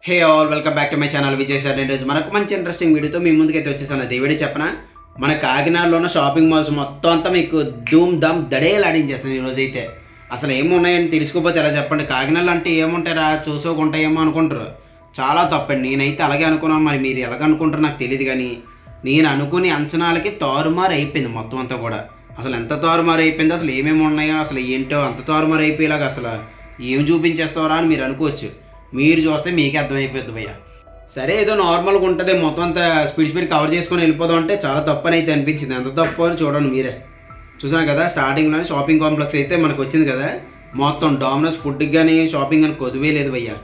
Hey all welcome back to my channel Vijay sir. నేను రోజు మనకు మంచి ఇంట్రెస్టింగ్ వీడియోతో మీ ముందుకైతే వచ్చేసాను. అది వీడియో చెప్పనా, మన కాకినాడలో ఉన్న షాపింగ్ మాల్స్ మొత్తం అంతా మీకు ధూమ్ ధామ్ దడేలు ఆడించేస్తాను ఈరోజు అయితే. అసలు ఏమున్నాయని తెలుసుకోపోతే ఎలా చెప్పండి. కాకినాడలో అంటే ఏముంటారా, చూసుకోకుంటాయేమో అనుకుంటారు. చాలా తప్పండి. నేనైతే అలాగే అనుకున్నాను. మరి మీరు ఎలాగనుకుంటారో నాకు తెలియదు, కానీ నేను అనుకునే అంచనాలకి తారుమారు అయిపోయింది మొత్తం అంతా కూడా. అసలు ఎంత తారుమారు అయిపోయిందో, అసలు ఏమేమి ఉన్నాయో, అసలు ఏంటో అంత తారుమారు అయిపోయేలాగా అసలు ఏమి చూపించేస్తారా అని మీరు అనుకోవచ్చు. మీరు చూస్తే మీకే అర్థమైపోద్ది భయ్య. సరే ఏదో నార్మల్గా ఉంటుంది, మొత్తం అంతా స్పీడ్ కవర్ చేసుకొని వెళ్ళిపోదాం అంటే చాలా తప్పని అయితే అనిపించింది. ఎంత తప్పు అని చూడండి మీరే. చూసాను కదా, స్టార్టింగ్లోనే షాపింగ్ కాంప్లెక్స్ అయితే మనకు వచ్చింది కదా. మొత్తం డామినోస్ ఫుడ్కి కానీ షాపింగ్ అని కొదువే లేదు భయ్య.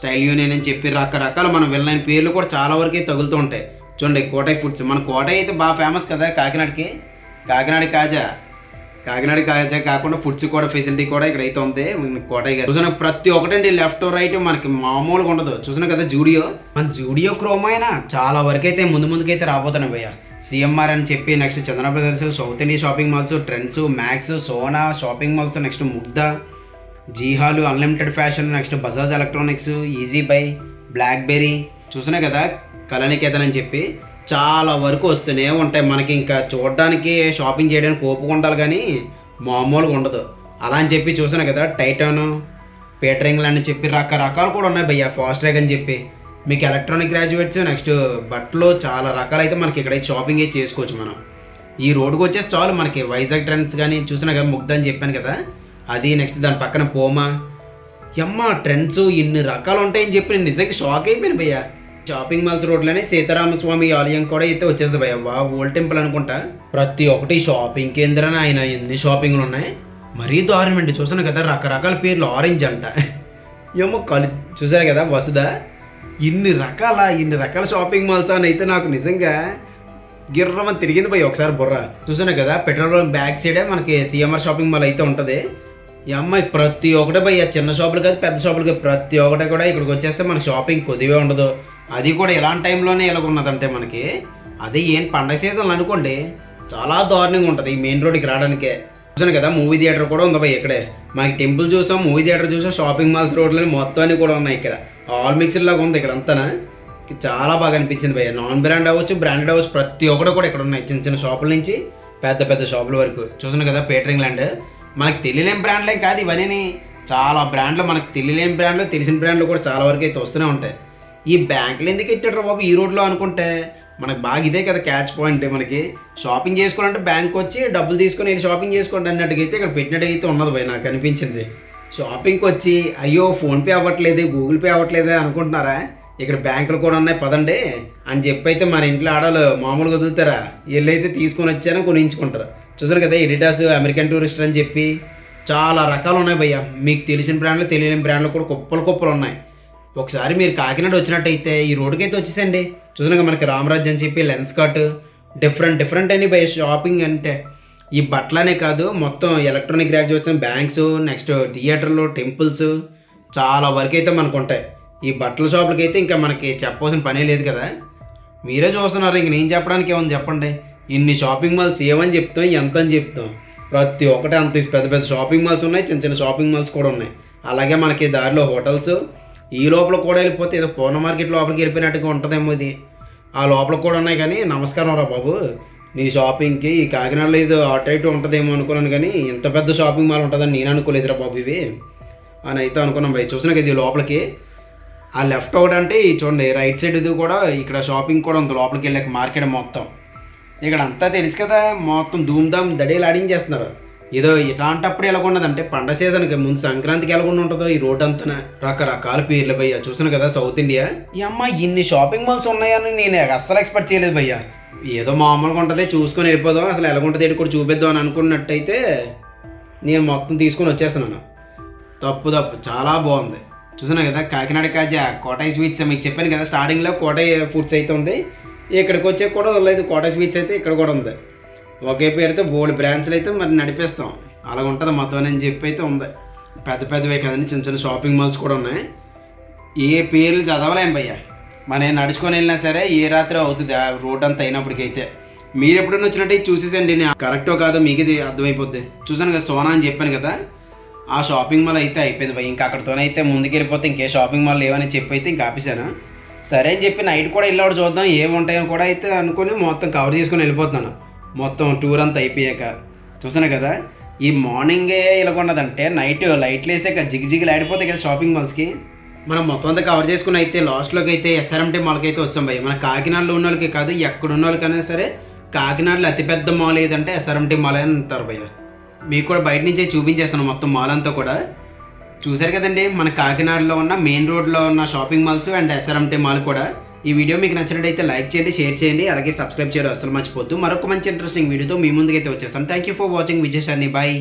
స్టైల్ యూనియన్ అని చెప్పి రకరకాల మనం వెళ్ళిన పేర్లు కూడా చాలా వరకు తగులుతూ ఉంటాయి. చూడండి, కోటై ఫుడ్స్. మన కోటై అయితే బాగా ఫేమస్ కదా కాకినాడకి. కాకినాడ కాజా కాకుండా ఫుడ్స్ కూడా ఫెసిలిటీ కూడా ఇక్కడైతే ఉంది కోటయ్య గారు. చూసిన ప్రతి ఒక్కటండి లెఫ్ట్ రైట్ మనకి మామూలుగా ఉండదు. చూసిన కదా జూడియో, మన జూడియో క్రోమ్ అయినా చాలా వరకు అయితే ముందుకైతే రాబోతున్నాయి భయ్య. సిఎంఆర్ అని చెప్పి, next Chandra brothers, South India shopping malls, Trends, Max, Sona shopping malls, next Mugdha, జీహాలు, unlimited fashion, next Bajaj electronics, easy buy, BlackBerry. చూసినా కదా కళానికేతన్ అని చెప్పి చాలా వరకు వస్తూనే ఉంటాయి. మనకి ఇంకా చూడడానికి షాపింగ్ చేయడానికి ఓపిక ఉండాలి, కానీ మామూలుగా ఉండదు. అలా అని చెప్పి చూసాను కదా టైటాను, పీటరింగ్లు అని చెప్పి రకరకాలు కూడా ఉన్నాయి భయ్య. ఫాస్ట్ ట్రాక్ అని చెప్పి మీకు ఎలక్ట్రానిక్ గ్రాడ్యుయేట్స్, నెక్స్ట్ బట్టలు చాలా రకాలైతే మనకి ఇక్కడైతే షాపింగ్ అయితే చేసుకోవచ్చు. మనం ఈ రోడ్డుకి వచ్చేసి చాలు మనకి వైజాగ్ ట్రెండ్స్ కానీ చూసినా కదా, ముగ్ధ అని చెప్పాను కదా అది. నెక్స్ట్ దాని పక్కన పోమా, ట్రెండ్స్ ఇన్ని రకాలు ఉంటాయని చెప్పి నేను నిజంగా షాక్ అయిపోయాను భయ్య. షాపింగ్ మాల్స్ రోడ్లోనే సీతారామస్వామి ఆలయం కూడా అయితే వచ్చేస్తుంది భయ్య. ఓల్డ్ టెంపుల్ అనుకుంటా. ప్రతి ఒక్కటి షాపింగ్ కేంద్రాన్ని ఆయన ఎన్ని షాపింగ్లు ఉన్నాయి, మరీ దారుణం అండి. చూసాను కదా రకరకాల పేర్లు, ఆరెంజ్ అంట చూసారు కదా వసుధ. ఇన్ని రకాల షాపింగ్ మాల్స్ అని అయితే నాకు నిజంగా గిర్రమని తిరిగింది భయ్య ఒకసారి బుర్ర. చూసాను కదా పెట్రోల్ బ్యాక్ సైడే మనకి సిఎంఆర్ షాపింగ్ మాల్ అయితే ఉంటుంది. ఈ అమ్మాయి ప్రతి ఒక్కటే భయ్య, చిన్న షాపులు కాదు పెద్ద షాపులు కాదు, ప్రతి ఒక్కటే కూడా ఇక్కడికి వచ్చేస్తే మనకి షాపింగ్ కొద్దిగా ఉండదు. అది కూడా ఇలాంటి టైంలోనే ఎలాగున్నదంటే మనకి అదే ఏం పండగ సీజన్లు అనుకోండి చాలా దారుణంగా ఉంటుంది ఈ మెయిన్ రోడ్కి రావడానికే. చూసాను కదా మూవీ థియేటర్ కూడా ఉంది భయ్య ఇక్కడే. మనకి టెంపుల్ చూసాం, మూవీ థియేటర్ చూసాం, షాపింగ్ మాల్స్ రోడ్లని మొత్తాన్ని కూడా ఉన్నాయి ఇక్కడ. ఆల్ మిక్స్డ్ లాగా ఉంది ఇక్కడ అంతా. చాలా బాగా అనిపించింది భయ్య. నాన్ బ్రాండ్ అవ్వచ్చు, బ్రాండెడ్ అవ్వచ్చు, ప్రతి ఒక్కటి కూడా ఇక్కడ ఉన్నాయి. చిన్న చిన్న షాపుల నుంచి పెద్ద షాపుల వరకు. చూసాను కదా పీటరింగ్ ల్యాండ్. మనకు తెలియలేని బ్రాండ్లే కాదు ఇవన్నీ, చాలా బ్రాండ్లు మనకు తెలియలేని బ్రాండ్లు, తెలిసిన బ్రాండ్లు కూడా చాలా వరకు అయితే వస్తూనే ఉంటాయి. ఈ బ్యాంకులు ఎందుకు ఎట్టారు బాబు ఈ రోడ్లో అనుకుంటే మనకు బాగా ఇదే కదా క్యాచ్ పాయింట్. మనకి షాపింగ్ చేసుకోవాలంటే బ్యాంక్ వచ్చి డబ్బులు తీసుకొని వెళ్ళి షాపింగ్ చేసుకోండి అన్నట్టుగా అయితే ఇక్కడ పెట్టినట్టుగా ఉన్నది భయ్. నాకు అనిపించింది షాపింగ్కి వచ్చి అయ్యో ఫోన్పే అవ్వట్లేదు, గూగుల్ పే అవ్వట్లేదు అనుకుంటున్నారా, ఇక్కడ బ్యాంకులు కూడా ఉన్నాయి పదండి అని చెప్పి అయితే మన ఇంట్లో ఆడవాళ్ళు మామూలుగా వదులుతారా, వీళ్ళైతే తీసుకొని వచ్చారని కొనించుకుంటారు. చూసారు కదా ఎడిడాస్, అమెరికన్ టూరిస్టర్ అని చెప్పి చాలా రకాలు ఉన్నాయి భయ్య. మీకు తెలిసిన బ్రాండ్లు తెలియని బ్రాండ్లు కూడా కుప్పలు ఉన్నాయి. ఒకసారి మీరు కాకినాడ వచ్చినట్టయితే ఈ రోడ్డుకి అయితే వచ్చేసండి. చూసినాక మనకి రామరాజ్ అని చెప్పి లెన్స్ కట్ డిఫరెంట్ అని భయ్య. షాపింగ్ అంటే ఈ బట్టలనే కాదు, మొత్తం ఎలక్ట్రానిక్ గ్రాడ్యుయేట్స్, బ్యాంక్స్, నెక్స్ట్ థియేటర్లు, టెంపుల్స్ చాలా వరకు అయితే మనకు ఉంటాయి. ఈ బట్టల షాపులకి అయితే ఇంకా మనకి చెప్పవలసిన పనే లేదు కదా. మీరే చూస్తున్నారు, ఇంక నేను చెప్పడానికి ఏమని చెప్పండి. ఇన్ని షాపింగ్ మాల్స్ ఏమని చెప్తాం, ఎంత అని చెప్తాం. ప్రతి ఒక్కటి అంత పెద్ద షాపింగ్ మాల్స్ ఉన్నాయి, చిన్న షాపింగ్ మాల్స్ కూడా ఉన్నాయి. అలాగే మనకి దారిలో హోటల్స్, ఈ లోపల కూడా వెళ్ళిపోతే ఏదో పూర్ణ మార్కెట్ లోపలికి వెళ్ళిపోయినట్టుగా ఉంటుందేమో ఇది. ఆ లోపల కూడా ఉన్నాయి. కానీ నమస్కారం రా బాబు, నీ షాపింగ్కి ఈ కాకినాడలో ఇది అటు ఉంటుందేమో అనుకున్నాను, కానీ ఇంత పెద్ద షాపింగ్ మాల్ ఉంటుందని నేను అనుకోలేదురా బాబు ఇవి అని అయితే అనుకున్నాం భయ్. చూసినా కదా ఈ లోపలికి ఆ లెఫ్ట్ ఒకటి అంటే చూడండి రైట్ సైడ్ ఇది కూడా ఇక్కడ షాపింగ్ కూడా ఉంది. లోపలికి వెళ్ళాక మార్కెట్ మొత్తం ఇక్కడ అంతా తెలుసు కదా, మొత్తం ధూమ్ధామ్ దడేలు ఆడించేస్తున్నారు. ఏదో ఇలాంటప్పుడు ఎలాగున్నదంటే పండగ సీజన్కి ముందు సంక్రాంతికి ఎలాగుండి ఉంటుందో ఈ రోడ్ అంతా రకరకాల పేర్లు భయ్య. చూసాను కదా సౌత్ ఇండియా. ఈ అమ్మ ఇన్ని షాపింగ్ మాల్స్ ఉన్నాయని నేను అస్సలు ఎక్స్పెక్ట్ చేయలేదు భయ్య. ఏదో మామూలుగా ఉంటుంది చూసుకొని వెళ్ళిపోదాం, అసలు ఎలాగుంటుంది ఏంటి కూడా చూపిద్దాం అని అనుకున్నట్టయితే నేను మొత్తం తీసుకొని వచ్చేస్తున్నాను. తప్పు చాలా బాగుంది. చూసాను కదా కాకినాడ కాజా, కోటాయి స్వీట్స్ మీకు చెప్పాను కదా స్టార్టింగ్లో కోటాయి ఫుడ్స్ అయితే ఉంది. ఇక్కడికి వచ్చే కూడా లేదు, కోటాయి స్వీట్స్ అయితే ఇక్కడ కూడా ఉంది. ఒకే పేరుతో బోల్డ్ బ్రాంచ్లు అయితే మరి నడిపిస్తాం, అలాగ ఉంటుంది మొత్తం అని చెప్పి అయితే ఉంది. పెద్దవే కదండి, చిన్న షాపింగ్ మాల్స్ కూడా ఉన్నాయి. ఏ పేర్లు చదవలేం భయ్య. మనం నడుచుకొని వెళ్ళినా సరే ఏ రాత్రి అవుతుంది ఆ రోడ్ అంతా అయినప్పటికైతే. మీరు ఎప్పుడైనా వచ్చినట్టు చూసేసండి, నేను కరెక్టో కాదో మీకు ఇది అర్థమైపోద్ది. చూసాను కదా సోనా అని చెప్పాను కదా, ఆ షాపింగ్ మాల్ అయితే అయిపోయింది భయ్య. ఇంకా అక్కడితోనైతే ముందుకు వెళ్ళిపోతే ఇంకే షాపింగ్ మాల్ లేవని చెప్పి అయితే ఇంకా ఆపేసాను. సరే అని చెప్పి నైట్ కూడా వెళ్ళాడు చూద్దాం ఏముంటాయని కూడా అయితే అనుకుని మొత్తం కవర్ చేసుకొని వెళ్ళిపోతున్నాను. మొత్తం టూర్ అంతా అయిపోయాక చూసాను కదా, ఈ మార్నింగే ఇలాగున్నదంటే నైట్ లైట్లు వేసాక జిగిజిగిలు ఆడిపోతాయి కదా షాపింగ్ మాల్స్కి. మనం మొత్తం అంతా కవర్ చేసుకుని అయితే లాస్ట్లోకి అయితే ఎస్ఆర్ఎంటీ మాల్కి అయితే వస్తాం భయ్య. మన కాకినాడలో ఉన్న వాళ్ళకి కాదు, ఎక్కడ ఉన్న వాళ్ళకైనా సరే కాకినాడలో అతిపెద్ద మాల్ ఏదంటే ఎస్ఆర్ఎంటీ మాల్ అని అంటారు భయ్య. మీకు కూడా బయట నుంచే చూపించేస్తాను మొత్తం మాల్ అంతా కూడా. చూసారు కదండి మన కాకినాడలో ఉన్న మెయిన్ రోడ్లో ఉన్న shopping malls and SRMT mall కూడా. ఈ వీడియో మీకు నచ్చినట్టయితే లైక్ చేయండి, షేర్ చేయండి, అలాగే సబ్స్క్రైబ్ చేయడం అసలు మర్చిపోద్దు. మరొక మంచి ఇంట్రెస్టింగ్ వీడియోతో మీ ముందుకైతే వచ్చేస్తాను. Thank you for watching Vijay సర్ని. బాయ్.